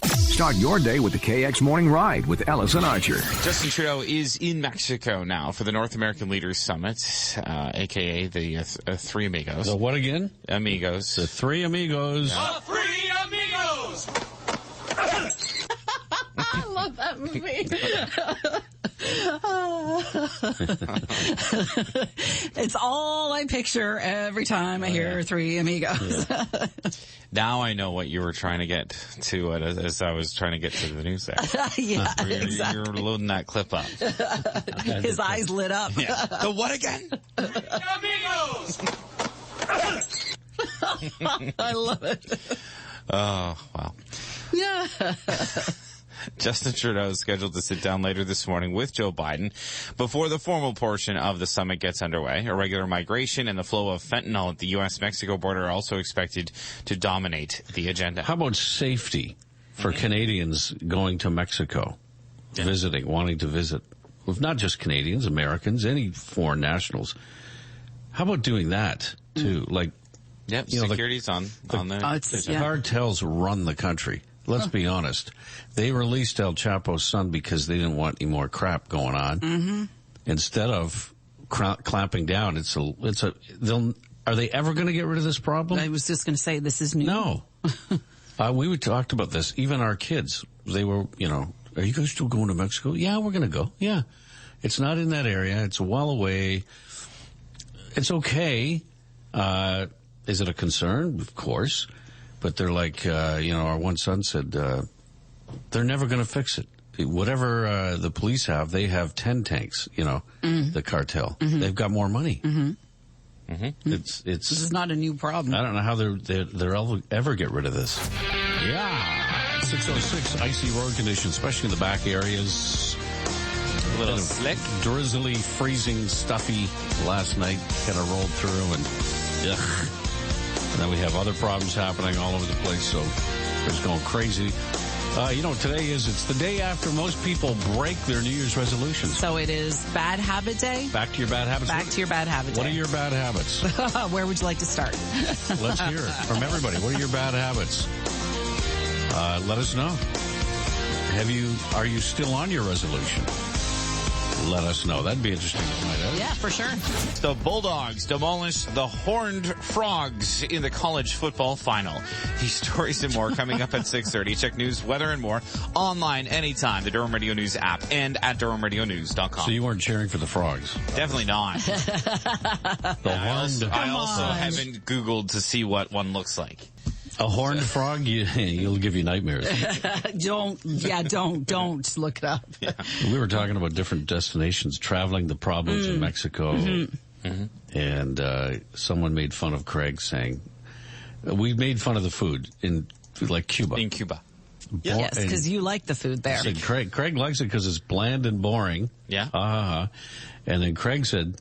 Start your day with the KX Morning Ride with Ellis and Archer. Justin Trudeau is in Mexico now for the North American Leaders Summit, a.k.a. the Three Amigos. The what again? Amigos. The Three Amigos. Yeah. The Three Amigos! I love that movie. It's all I picture every time I hear Three Amigos. Yeah. Now I know what you were trying to get to as I was trying to get to the news there. Yeah, exactly. You're loading that clip up. His eyes lit up. Yeah. The what again? Amigos! I love it. Oh, wow. Yeah. Justin Trudeau is scheduled to sit down later this morning with Joe Biden before the formal portion of the summit gets underway. Irregular migration and the flow of fentanyl at the U.S.-Mexico border are also expected to dominate the agenda. How about safety for Canadians going to Mexico, wanting to visit? Well, not just Canadians, Americans, any foreign nationals. How about doing that, too? Like, yep, security's on there. The cartels run the country. Let's be honest. They released El Chapo's son because they didn't want any more crap going on. Mm-hmm. Instead of clamping down, are they ever going to get rid of this problem? I was just going to say, this is new. No. We talked about this. Even our kids, they were, are you guys still going to Mexico? Yeah, we're going to go. Yeah. It's not in that area. It's well away. It's okay. Is it a concern? Of course. But they're like, our one son said, they're never going to fix it. Whatever the police have, they have 10 tanks, the cartel. Mm-hmm. They've got more money. Mm-hmm. Mm-hmm. This is not a new problem. I don't know how they'll ever get rid of this. Yeah. 606, icy road conditions, especially in the back areas. A little slick. Drizzly, freezing, stuffy last night. Kind of rolled through and ugh. And then we have other problems happening all over the place, so it's going crazy. It's the day after most people break their New Year's resolutions. So it is Bad Habit Day? Back to your bad habits. Back to your bad habit day. What are your bad habits? Where would you like to start? Let's hear it from everybody. What are your bad habits? Let us know. Are you still on your resolution? Let us know. That'd be interesting tonight, eh? Yeah, for sure. The Bulldogs demolish the Horned Frogs in the college football final. These stories and more coming up at 6:30. Check news, weather, and more online anytime. The Durham Radio News app and at DurhamRadioNews.com. So you weren't cheering for the Frogs? Definitely not. I also haven't Googled to see what one looks like. A horned frog, you'll give you nightmares. Don't look it up. Yeah. We were talking about different destinations, traveling, the problems in Mexico. Mm-hmm. Mm-hmm. And someone made fun of Craig saying, we made fun of the food in Cuba. In Cuba. Yes, because you like the food there. Said Craig likes it because it's bland and boring. Yeah. And then Craig said,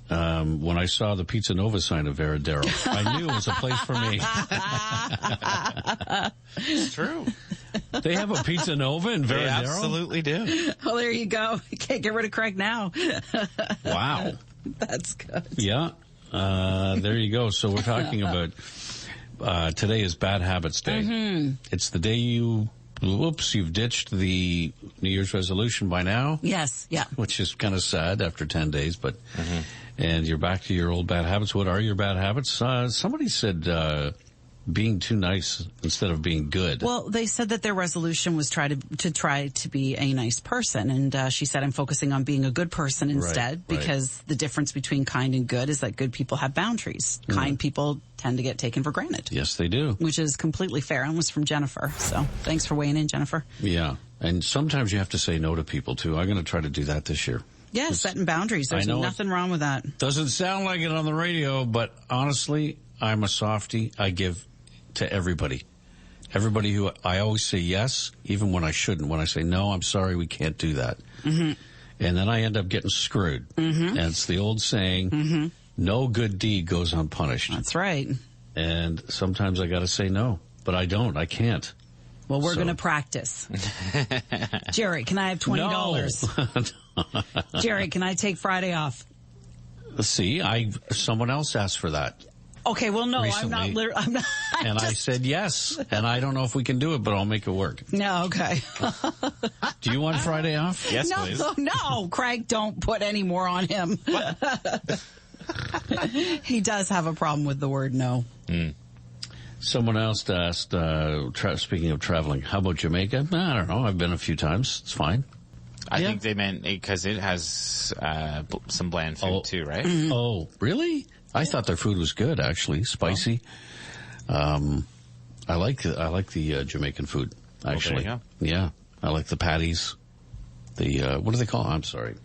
when I saw the Pizza Nova sign of Veradero, I knew it was a place for me. It's true. They have a Pizza Nova in Veradero? They absolutely do. Well, there you go. You can't get rid of Craig now. Wow. That's good. Yeah. There you go. So we're talking about today is Bad Habits Day. Mm-hmm. It's the day you've ditched the New Year's resolution by now. Yes, yeah. Which is kind of sad after 10 days, but and you're back to your old bad habits. What are your bad habits? Somebody said being too nice instead of being good. Well, they said that their resolution was try to be a nice person, and she said, I'm focusing on being a good person instead, because the difference between kind and good is that good people have boundaries. Kind people tend to get taken for granted. Yes, they do. Which is completely fair. And was from Jennifer. So thanks for weighing in, Jennifer. Yeah. And sometimes you have to say no to people, too. I'm going to try to do that this year. Yeah, setting boundaries. There's nothing wrong with that. Doesn't sound like it on the radio, but honestly, I'm a softie. I give to everybody. Everybody who I always say yes, even when I shouldn't. When I say no, I'm sorry, we can't do that. Mm-hmm. And then I end up getting screwed. Mm-hmm. And it's the old saying, no good deed goes unpunished. That's right. And sometimes I got to say no, but I don't. I can't. Well, we're going to practice. Jerry, can I have $20? No. Jerry, can I take Friday off? See, someone else asked for that. Okay, well, no, recently, I'm not. And I said yes, and I don't know if we can do it, but I'll make it work. No, okay. Do you want Friday off? Yes, please. No, Craig, don't put any more on him. He does have a problem with the word no. Someone else asked, speaking of traveling, how about Jamaica? I don't know. I've been a few times. It's fine. I think they meant because it has some bland food too, right? Oh, really? I thought their food was good, actually. Spicy. I like the Jamaican food, actually. Well, there you Yeah. I like the patties. The, what do they call it? I'm sorry.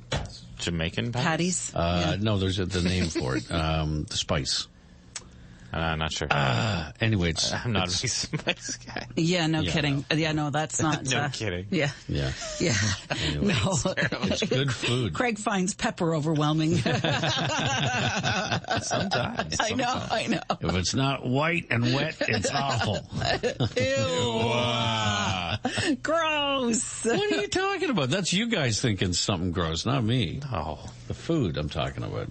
Jamaican patties? No, there's the name for it. The spice. I'm not sure. Anyway, I'm not a big spice guy. Yeah, no kidding. No. Yeah, no, that's not. No kidding. Yeah. Yeah. Yeah. Anyway, No. it's good food. Craig finds pepper overwhelming. Sometimes. I know. If it's not white and wet, it's awful. Ew. Gross. What are you talking about? That's you guys thinking something gross, not me. Oh. The food I'm talking about.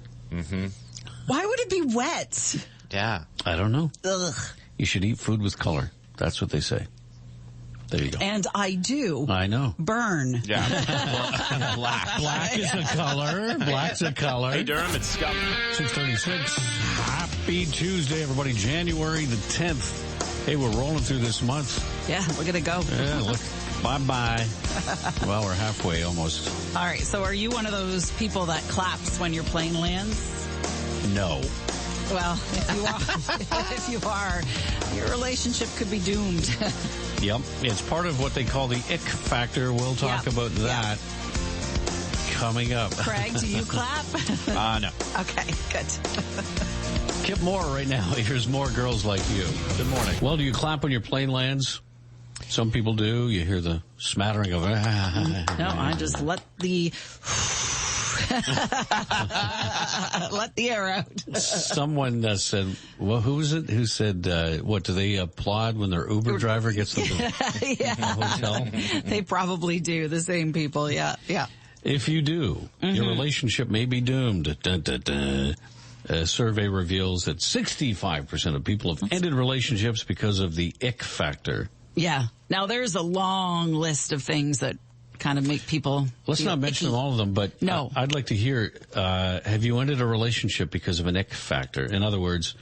Why would it be wet? Yeah. I don't know. Ugh. You should eat food with color. That's what they say. There you go. And I do. I know. Burn. Yeah. Black. Black is a color. Black's a color. Hey, Durham, it's Scott. 6:36. Happy Tuesday, everybody. January the 10th. Hey, we're rolling through this month. Yeah, look at it go. Yeah, look. Bye-bye. Well, we're halfway almost. All right, so are you one of those people that claps when your plane lands? No. Well, if you are, your relationship could be doomed. Yep. It's part of what they call the ick factor. We'll talk about that coming up. Craig, do you clap? No. Okay, good. Kip Moore right now. Here's more girls like you. Good morning. Well, do you clap when your plane lands? Some people do. You hear the smattering of... No, I just let the... let the air out. Someone said, well, who was it who said, what, do they applaud when their Uber driver gets to the hotel? They probably do, the same people, yeah. If you do, your relationship may be doomed. Dun, dun, dun. A survey reveals that 65% of people have ended relationships because of the ick factor. Yeah. Now, there's a long list of things that kind of make people... Let's not mention all of them, but no. I'd like to hear, have you ended a relationship because of an ick factor? In other words,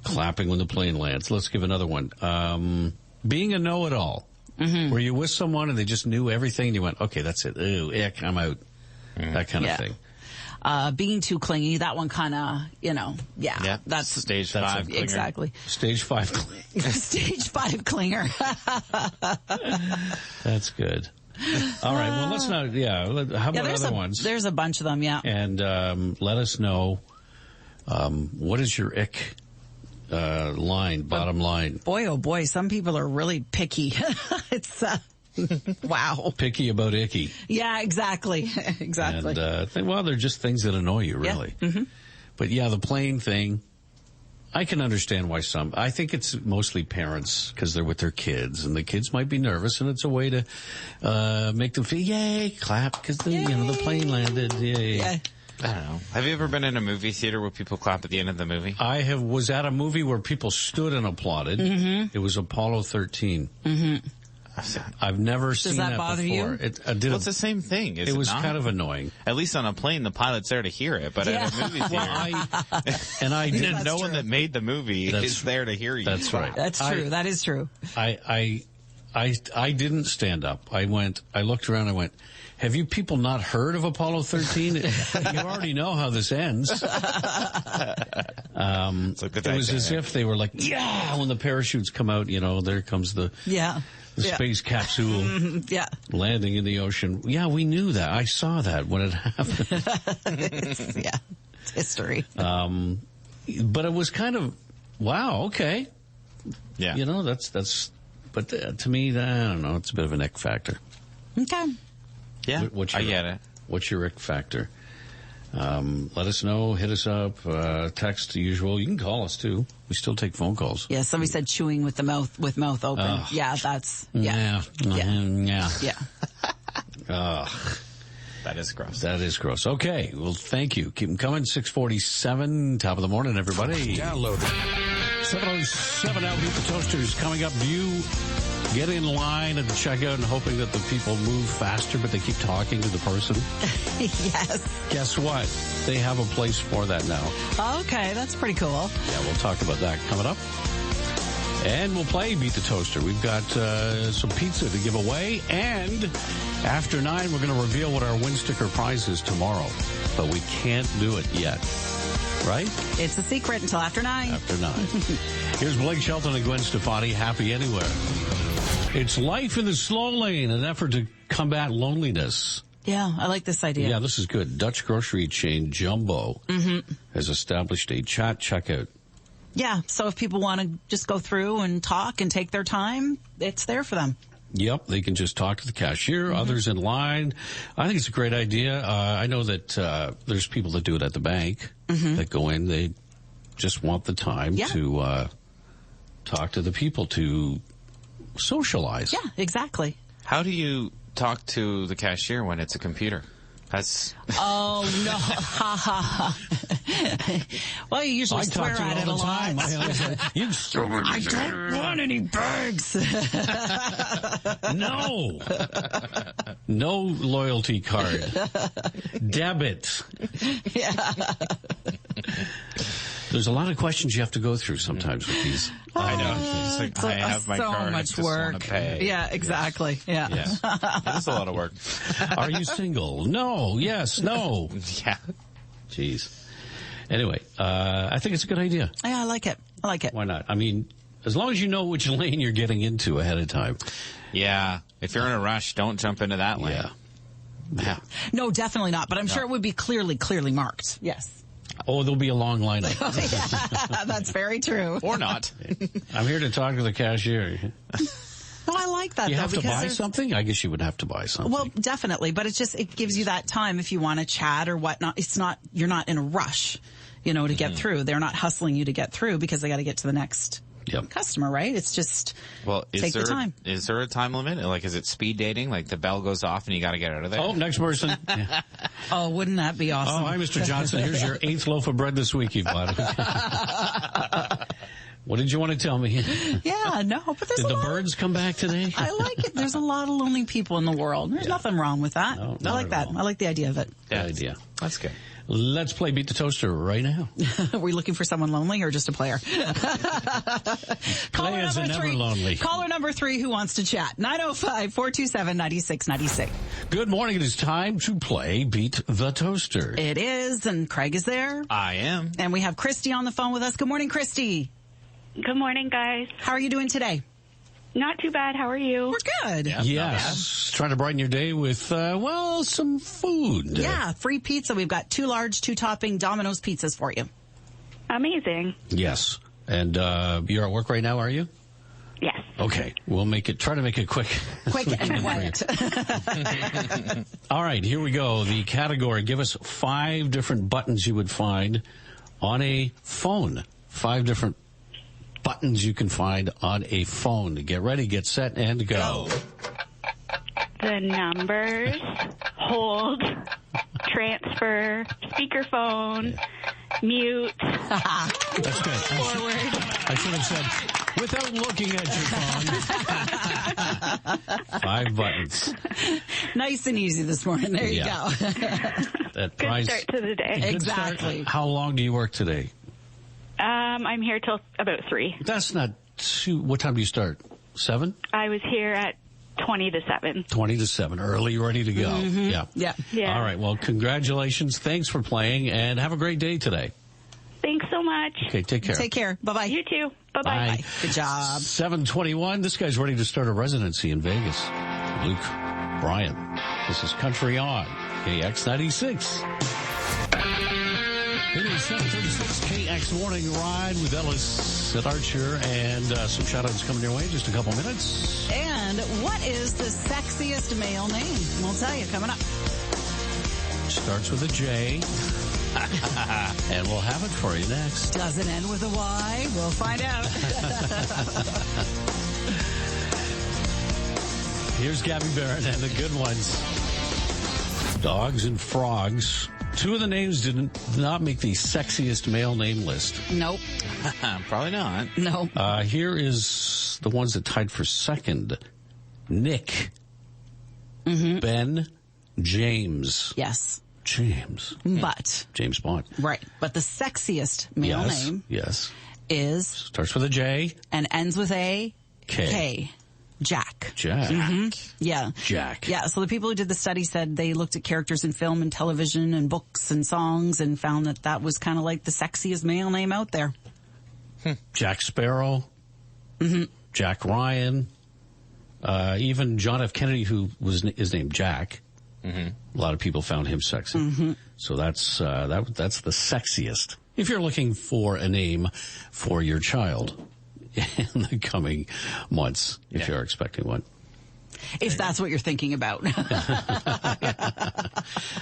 clapping when the plane lands. Let's give another one. Being a know-it-all. Were you with someone and they just knew everything and you went, okay, that's it. Ooh, ick, I'm out. That kind of thing. Being too clingy, that one kind of, Yeah. That's stage 5 clinger. Exactly. Stage 5 clinger. Stage 5 clinger. That's good. All right. Well, let's not. How about other ones? There's a bunch of them. Yeah. And let us know what is your ick bottom line. Boy, oh boy, some people are really picky. It's wow. Picky about icky. Yeah, exactly. Exactly. And they're just things that annoy you, really. Yeah. But yeah, the plane thing. I can understand why some. I think it's mostly parents because they're with their kids, and the kids might be nervous, and it's a way to make them feel, yay, clap because the plane landed. Yay. Yeah. I don't know. Have you ever been in a movie theater where people clap at the end of the movie? I was at a movie where people stood and applauded. It was Apollo 13. I've never seen that bother before. you? It's the same thing. It was kind of annoying. At least on a plane, the pilot's there to hear it, but at a movie theater, no one that made the movie is there to hear you. That's right. That's true. That is true. I didn't stand up. I looked around. I went, have you people not heard of Apollo 13? You already know how this ends. It was as if they were like, yeah, when the parachutes come out, there comes the space capsule landing in the ocean. Yeah, we knew that. I saw that when it happened. It's history. But it was kind of, wow, okay. Yeah. That's, but to me, I don't know, it's a bit of an ick factor. Okay. Yeah, I get it. What's your ick factor? Let us know. Hit us up. Text the usual. You can call us too. We still take phone calls. Yeah, somebody said chewing with mouth open. Yeah, that's Yeah. That is gross. That is gross. Okay. Well, thank you. Keep them coming. 6:47, top of the morning, everybody. Download it. 7:07 now. Beat the Toasters coming up. Do you get in line at the checkout and hoping that the people move faster, but they keep talking to the person? Yes. Guess what? They have a place for that now. Okay, that's pretty cool. Yeah, we'll talk about that coming up. And we'll play Beat the Toaster. We've got some pizza to give away. And after 9, we're going to reveal what our win sticker prize is tomorrow. But we can't do it yet. Right? It's a secret until after 9. After 9. Here's Blake Shelton and Gwen Stefani. Happy Anywhere. It's life in the slow lane, an effort to combat loneliness. Yeah, I like this idea. Yeah, this is good. Dutch grocery chain Jumbo has established a chat checkout. Yeah, so if people want to just go through and talk and take their time, it's there for them. Yep, they can just talk to the cashier, others in line. I think it's a great idea. I know that there's people that do it at the bank that go in. They just want the time to talk to the people, to socialize. Yeah, exactly. How do you talk to the cashier when it's a computer? That's... Oh, no. Ha, ha, ha. Well, you usually swear at it a lot. I don't want any bags. No. No loyalty card. Debit. Yeah. There's a lot of questions you have to go through sometimes with these. I know. It's like, I have my so card. much I just work. want to pay. Yeah, exactly. Yeah. Yes. It is a lot of work. Are you single? No. Yes. No. Yeah. Jeez. Anyway, I think it's a good idea. Yeah, I like it. I like it. Why not? I mean, as long as you know which lane you're getting into ahead of time. Yeah. If you're in a rush, don't jump into that lane. Yeah. No, definitely not. But I'm sure it would be clearly marked. Yes. Oh, there'll be a long lineup. Yeah, that's very true. Or not. I'm here to talk to the cashier. Well, I like that. You have though, to buy something? I guess you would have to buy something. Well, definitely. But it gives you that time if you want to chat or whatnot. You're not in a rush, to get through. They're not hustling you to get through because they got to get to the next customer, right? It's just take the time. Is there a time limit? Like, is it speed dating? Like the bell goes off and you got to get out of there? Oh, next person. Yeah. Oh, wouldn't that be awesome? Oh, hi, Mr. Johnson. Here's your 8th loaf of bread this week you bought. What did you want to tell me? Yeah, no, but there's Did the birds come back today? I like it. There's a lot of lonely people in the world. There's nothing wrong with that. No, I like that. I like the idea of it. Good idea. That's good. Let's play Beat the Toaster right now. Are we looking for someone lonely or just a player? Players are never lonely. Caller number 3 who wants to chat. 905-427-9696. Good morning. It is time to play Beat the Toaster. It is, and Craig is there. I am. And we have Christy on the phone with us. Good morning, Christy. Good morning, guys. How are you doing today? Not too bad. How are you? We're good. Yes. Trying to brighten your day with, some food. Yeah, free pizza. We've got 2 large, 2-topping Domino's pizzas for you. Amazing. Yes. And you're at work right now, are you? Yes. Okay. We'll try to make it quick. Quick and quiet. All right, here we go. The category. Give us 5 different buttons you would find on a phone. 5 different buttons you can find on a phone. Get ready, get set, and go. The numbers, hold, transfer, speakerphone, mute. That's good. Forward. I should have said, without looking at your phone. 5 buttons. Nice and easy this morning. There you go. That Good prize. start to the day. Exactly. How long do you work today? I'm here till about 3. That's not too... What time do you start? 7? I was here at 20 to 7. 20 to 7. Early, ready to go. Yeah. Yeah. All right. Well, congratulations. Thanks for playing, and have a great day today. Thanks so much. Okay, take care. Take care. Bye-bye. You too. Bye-bye. Bye. Good job. 7:21. This guy's ready to start a residency in Vegas. Luke Bryan. This is Country On, KX96. It is 7:36, KX Morning Ride with Ellis and Archer, and some shout-outs coming your way in just a couple minutes. And what is the sexiest male name? We'll tell you coming up. Starts with a J. And we'll have it for you next. Does it end with a Y? We'll find out. Here's Gabby Barrett and the good ones. Dogs and frogs. Two of the names did not make the sexiest male name list. Nope. Probably not. Nope. Here is the ones that tied for second. Nick. Ben. James. Yes. James. But. James Bond. Right. But the sexiest male name Yes. is. Starts with a J. And ends with a K. Jack. Jack. Yeah. Jack. Yeah. So the people who did the study said they looked at characters in film and television and books and songs and found that that was kind of like the sexiest male name out there. Jack Sparrow. Jack Ryan. Even John F. Kennedy, who is named Jack. A lot of people found him sexy. So that's the sexiest. If you're looking for a name for your child in the coming months, if you're expecting one. If that's what you're thinking about. How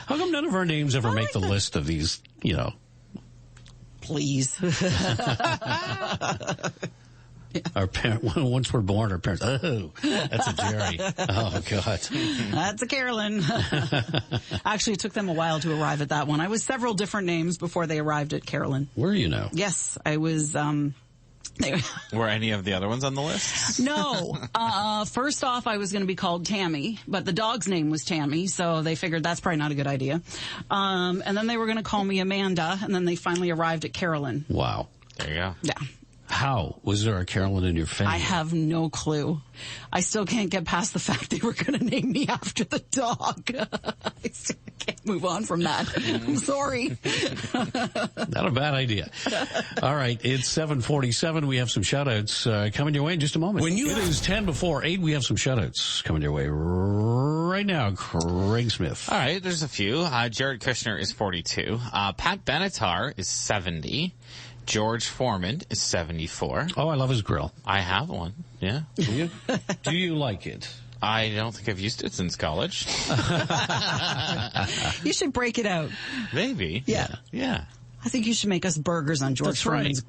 come none of our names ever make the list of these, Please. Our once we're born, our parents, oh, that's a Jerry. Oh, God. That's a Carolyn. Actually, it took them a while to arrive at that one. I was several different names before they arrived at Carolyn. Were you now? Yes, I was, Were any of the other ones on the list? No. First off, I was going to be called Tammy, but the dog's name was Tammy, so they figured that's probably not a good idea. And then they were going to call me Amanda, and then they finally arrived at Carolyn. Wow. There you go. Yeah. How? Was there a Carolyn in your family? I have no clue. I still can't get past the fact they were going to name me after the dog. I still can't move on from that. I'm sorry. Not a bad idea. All right, it's 7:47. We have some shout-outs coming your way in just a moment. It is 10 before 8. We have some shout-outs coming your way right now. Craig Smith. All right, there's a few. Jared Kushner is 42. Pat Benatar is 70. George Foreman is 74. Oh, I love his grill. I have one, yeah. Do you? Do you like it? I don't think I've used it since college. You should break it out. Maybe. Yeah. Yeah. I think you should make us burgers on George Foreman's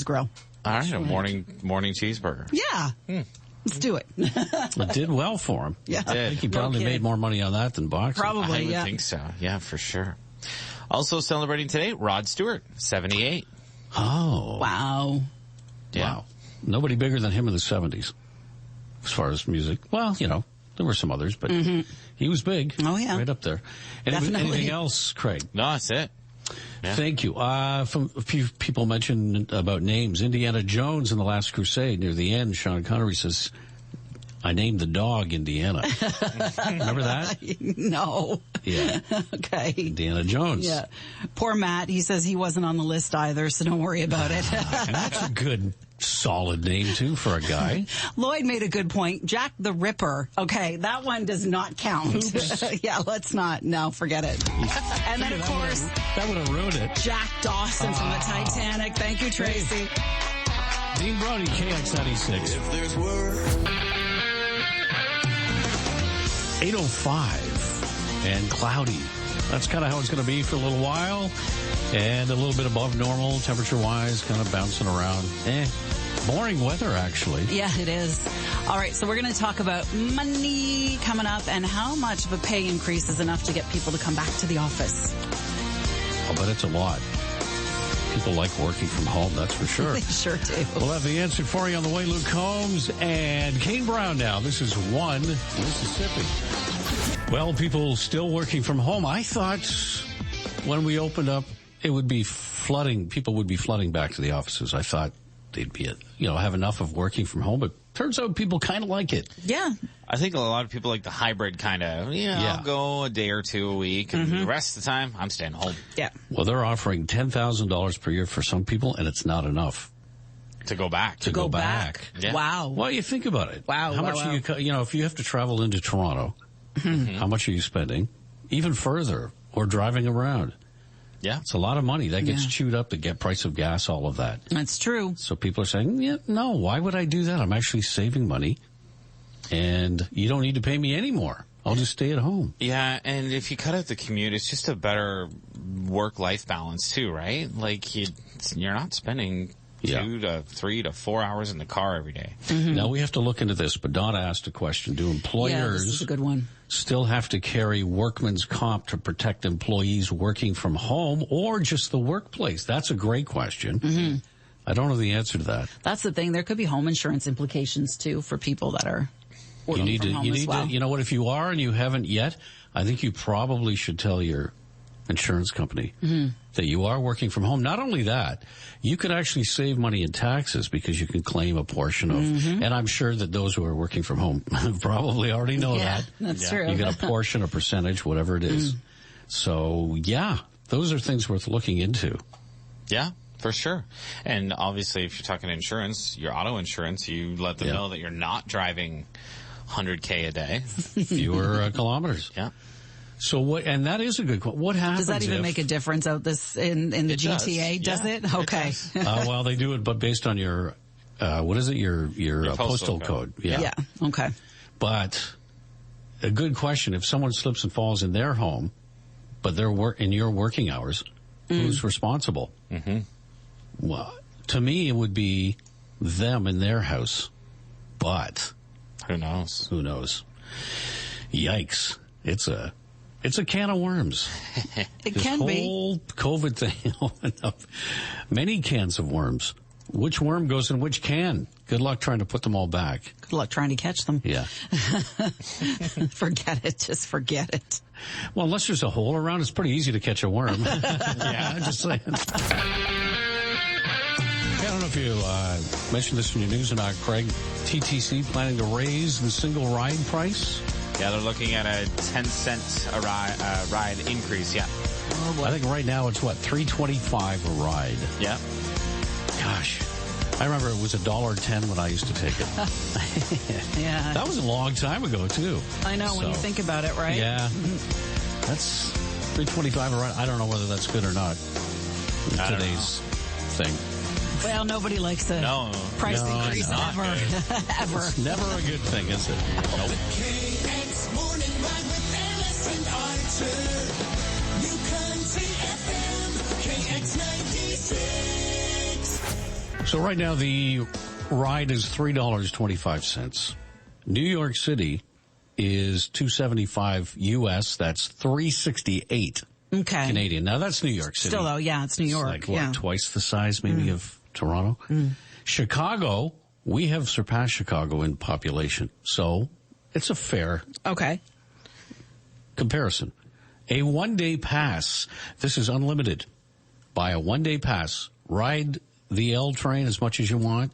grill. All right, a morning cheeseburger. Yeah. Let's do it. It did well for him. Yeah. I think he probably made more money on that than boxing. Probably, I would think so. Yeah, for sure. Also celebrating today, Rod Stewart, 78. Oh. Wow. Yeah. Wow. Nobody bigger than him in the 70s as far as music. Well, there were some others, but he was big. Oh, yeah. Right up there. Definitely. Anything else, Craig? No, that's it. Yeah. Thank you. A few people mentioned about names. Indiana Jones in The Last Crusade, near the end, Sean Connery says, I named the dog Indiana. Remember that? No. Yeah. Okay. Indiana Jones. Yeah. Poor Matt. He says he wasn't on the list either, so don't worry about it. And that's a good, solid name, too, for a guy. Lloyd made a good point. Jack the Ripper. Okay, that one does not count. Yeah, let's not. No, forget it. And then, of course, that would have ruined it. Jack Dawson from the Titanic. Thank you, Tracy. Dean Brody, KX96. If there's word. 8:05 and cloudy. That's kind of how it's going to be for a little while. And a little bit above normal temperature-wise, kind of bouncing around. Boring weather, actually. Yeah, it is. All right, so we're going to talk about money coming up and how much of a pay increase is enough to get people to come back to the office. I'll bet it's a lot. People like working from home, that's for sure. They sure do. We'll have the answer for you on the way. Luke Combs and Kane Brown now. This is One Mississippi. Well, people still working from home. I thought when we opened up, it would be flooding. People would be flooding back to the offices. I thought they'd be, have enough of working from home, but turns out people kind of like it. Yeah. I think a lot of people like the hybrid kind of, I'll go a day or two a week, and the rest of the time, I'm staying home. Yeah. Well, they're offering $10,000 per year for some people, and it's not enough. To go back. To go back. Yeah. Wow. Well, you think about it. Wow. How much are you, if you have to travel into Toronto, how much are you spending? Even further, or driving around. Yeah. It's a lot of money. That gets chewed up, the price of gas, all of that. That's true. So people are saying, no, why would I do that? I'm actually saving money, and you don't need to pay me anymore. I'll just stay at home. Yeah, and if you cut out the commute, it's just a better work-life balance too, right? Like you're not spending Yeah. 2 to 3 to 4 hours in the car every day. Now, we have to look into this, but Donna asked a question. Do Yeah, employers this is a good one. still have to carry workman's comp to protect employees working from home or just the workplace? That's a great question. I don't know the answer to that. That's the thing. There could be home insurance implications, too, for people that are working from home as well. You know what, if you are and you haven't yet, I think you probably should tell your insurance company that you are working from home. Not only that, you could actually save money in taxes because you can claim a portion of, and I'm sure that those who are working from home probably already know that. That's true. You get a portion, a percentage, whatever it is. So, yeah, those are things worth looking into. Yeah, for sure. And obviously, if you're talking insurance, your auto insurance, you let them know that you're not driving 100K a day. Fewer kilometers. Yeah. So what? And that is a good question. What happens? Does that even make a difference out this in the GTA? Does it? Okay. Well, they do it, but based on your what is it? Your postal code. Yeah. Okay. But a good question: if someone slips and falls in their home, but they're in your working hours, who's responsible? Well, to me, it would be them in their house, but who knows? Who knows? Yikes! It's a can of worms. It can be. This whole COVID thing opened up many cans of worms. Which worm goes in which can? Good luck trying to put them all back. Good luck trying to catch them. Yeah. Forget it. Just forget it. Well, unless there's a hole around, it's pretty easy to catch a worm. Yeah, I'm just saying. I don't know if you mentioned this in your news or not, Craig. TTC planning to raise the single ride price. Yeah, they're looking at a 10-cent ride increase, yeah. I think right now it's, $3.25 a ride. Yeah. Gosh. I remember it was $1.10 when I used to take it. Yeah. That was a long time ago, too. I know, when you think about it, right? Yeah. That's $3.25 a ride. I don't know whether that's good or not. Today's thing. Well, nobody likes a price increase ever. Ever. It's never a good thing, is it? Nope. The KX Morning Ride with Ellis and Archer. You can FM, KX 96. So right now the ride is $3.25. New York City is $2.75 US. That's $3.68 Canadian. Now that's New York City. Still though, yeah, it's New York. It's like twice the size maybe of Toronto. Chicago, we have surpassed Chicago in population. So it's a fair comparison. A one-day pass. This is unlimited. Buy a one-day pass. Ride the L train as much as you want.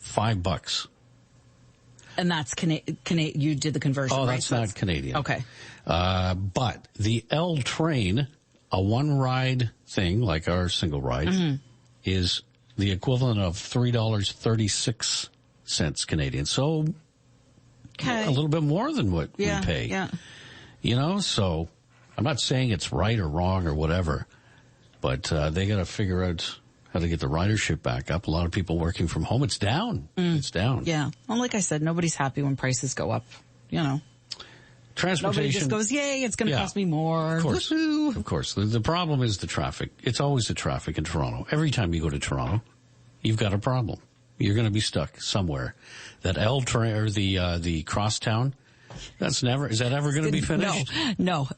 $5. And that's you did the conversion, Oh, right? that's not Canadian. Okay. But the L train, a one-ride thing, like our single ride, is the equivalent of $3.36 Canadian. So a little bit more than what we pay. Yeah. You know, so I'm not saying it's right or wrong or whatever, but they got to figure out how to get the ridership back up. A lot of people working from home. It's down. It's down. Yeah. Well, like I said, nobody's happy when prices go up, you know. Transportation. Nobody just goes, yay, it's going to cost me more. Of course. Woo-hoo. Of course. The problem is the traffic. It's always the traffic in Toronto. Every time you go to Toronto, you've got a problem. You're going to be stuck somewhere. That L train or the crosstown, is that ever going to be finished? No.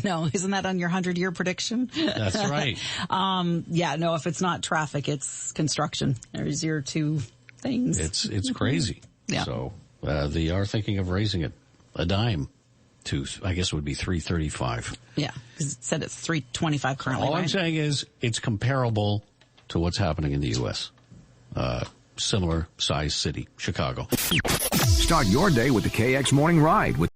No. Isn't that on your 100-year prediction? That's right. If it's not traffic, it's construction. There's your two things. It's crazy. Yeah. So they are thinking of raising it a dime to, I guess it would be $3.35. Yeah, because it said it's $3.25 currently. All I'm saying is it's comparable to what's happening in the U.S. Similar size city, Chicago. Start your day with the KX Morning Ride with